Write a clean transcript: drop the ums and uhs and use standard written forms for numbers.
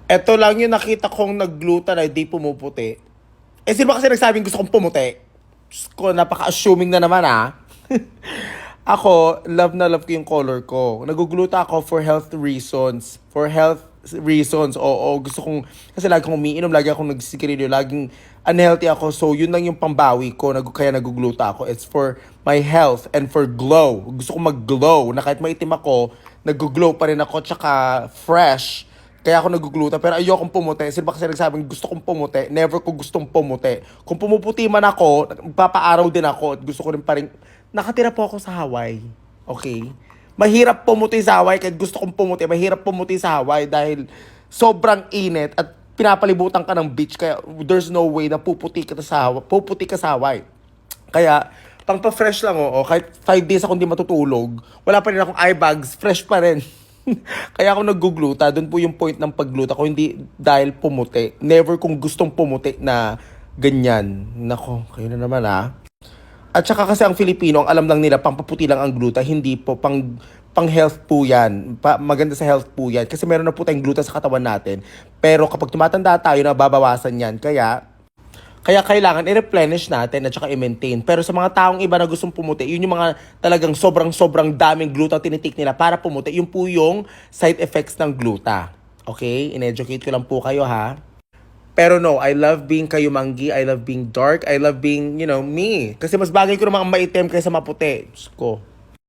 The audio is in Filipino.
Eto lang yung nakita kong nag-gluta na di pumuputi. Eh, sino ba kasi nagsabing gusto kong pumuti? Diyos ko, napaka-assuming na naman ah. Ako, love na love ko yung color ko. Nagugluta ako for health reasons. For health reasons, oo. Gusto kong, kasi lagi kong umiinom, lagi akong nagsigarilyo, laging unhealthy ako. So, yun lang yung pambawi ko, kaya nagugluta ako. It's for my health and for glow. Gusto kong mag-glow, na kahit maitim ako, nag-glow pa rin ako, tsaka fresh. Kaya ako nagugluta, pero ayokong pumuti. Sino ba kasi nagsabing gusto kong pumuti? Never ko gustong pumuti. Kung pumuputi man ako, magpapaaraw din ako at gusto ko rin pa rin. Nakatira po ako sa Hawaii. Okay? Mahirap pumuti sa Hawaii kahit gusto kong pumuti. Mahirap pumuti sa Hawaii dahil sobrang init at pinapalibutan ka ng beach. Kaya there's no way na puputi ka sa Hawaii. Puputi ka sa Hawaii. Kaya, pang pa-fresh lang oo. Kahit 5 days ako hindi matutulog, wala pa rin akong eye bags, fresh pa rin. Kaya ako naggugluta, doon po yung point ng paggluta ko, hindi dahil pumuti. Never kong gustong pumuti na ganyan. Nako, kayo na naman ah. At saka kasi ang Filipino, ang alam lang nila, pampaputi lang ang gluta, hindi po pang health po yan. Maganda sa health po yan. Kasi meron na po tayong gluta sa katawan natin. Pero kapag tumatanda tayo, nababawasan yan. Kaya kailangan i-replenish natin at saka i-maintain. Pero sa mga taong iba na gustong pumuti, yun yung mga talagang sobrang daming gluta tinitik nila para pumuti. Yun po yung side effects ng gluta. Okay? In-educate ko lang po kayo ha. Pero no, I love being kayumanggi, I love being dark, I love being, me. Kasi mas bagay ko naman ang maitim kaysa maputi. Diyos ko.